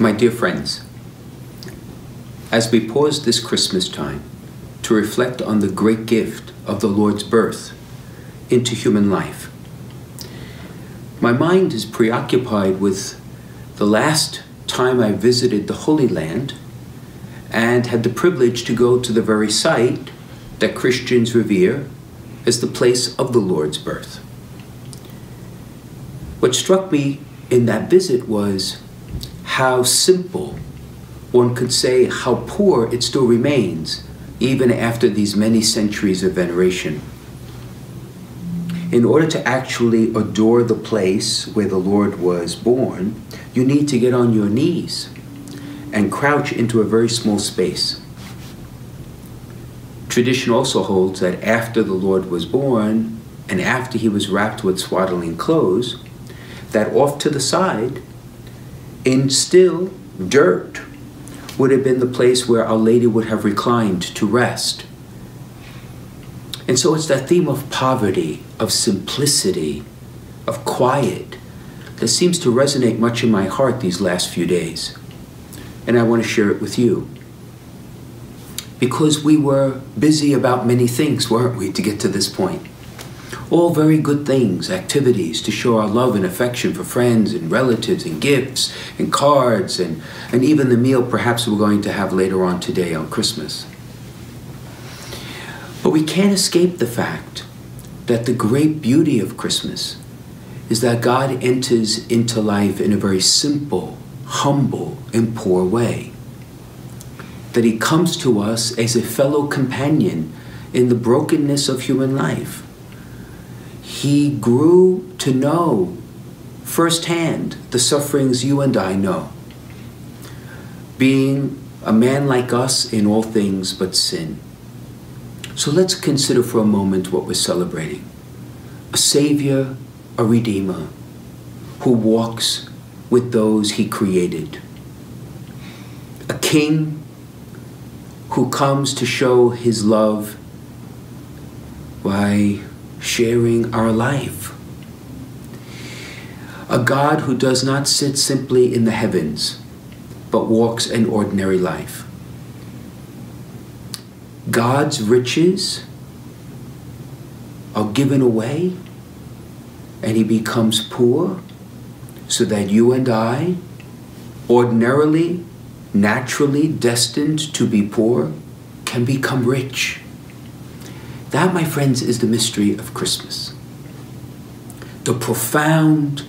My dear friends, as we pause this Christmas time to reflect on the great gift of the Lord's birth into human life, my mind is preoccupied with the last time I visited the Holy Land and had the privilege to go to the very site that Christians revere as the place of the Lord's birth. What struck me in that visit was how simple, one could say how poor it still remains, even after these many centuries of veneration. In order to actually adore the place where the Lord was born, you need to get on your knees and crouch into a very small space. Tradition also holds that after the Lord was born and after he was wrapped with swaddling clothes, that off to the side, in still dirt, would have been the place where Our Lady would have reclined to rest. And so it's that theme of poverty, of simplicity, of quiet that seems to resonate much in my heart these last few days. And I want to share it with you. Because we were busy about many things, weren't we, to get to this point? All very good things, activities to show our love and affection for friends and relatives and gifts and cards and even the meal perhaps we're going to have later on today on Christmas. But we can't escape the fact that the great beauty of Christmas is that God enters into life in a very simple, humble, and poor way. That he comes to us as a fellow companion in the brokenness of human life. He grew to know firsthand the sufferings you and I know, being a man like us in all things but sin. So let's consider for a moment what we're celebrating. A Savior, a Redeemer, who walks with those he created. A King who comes to show his love by sharing our life. A God who does not sit simply in the heavens, but walks an ordinary life. God's riches are given away, and he becomes poor so that you and I, ordinarily, naturally destined to be poor, can become rich. That, my friends, is the mystery of Christmas. The profound,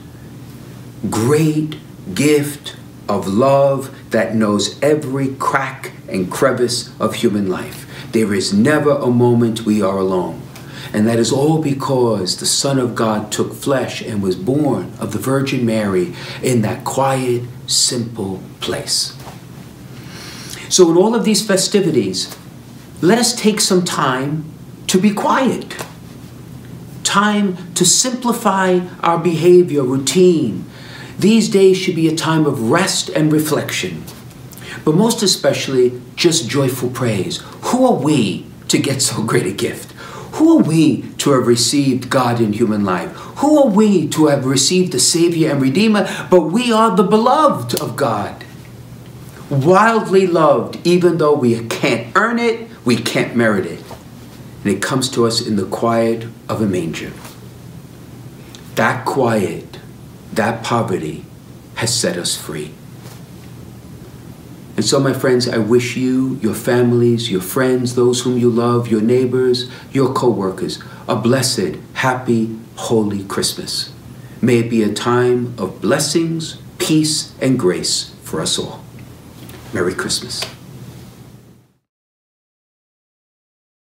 great gift of love that knows every crack and crevice of human life. There is never a moment we are alone. And that is all because the Son of God took flesh and was born of the Virgin Mary in that quiet, simple place. So in all of these festivities, let us take some time to be quiet. Time to simplify our behavior, routine. These days should be a time of rest and reflection, but most especially just joyful praise. Who are we to get so great a gift? Who are we to have received God in human life? Who are we to have received a Savior and Redeemer? But we are the beloved of God. Wildly loved, even though we can't earn it, we can't merit it. And it comes to us in the quiet of a manger. That quiet, that poverty has set us free. And so, my friends, I wish you, your families, your friends, those whom you love, your neighbors, your co-workers, a blessed, happy, holy Christmas. May it be a time of blessings, peace, and grace for us all. Merry Christmas.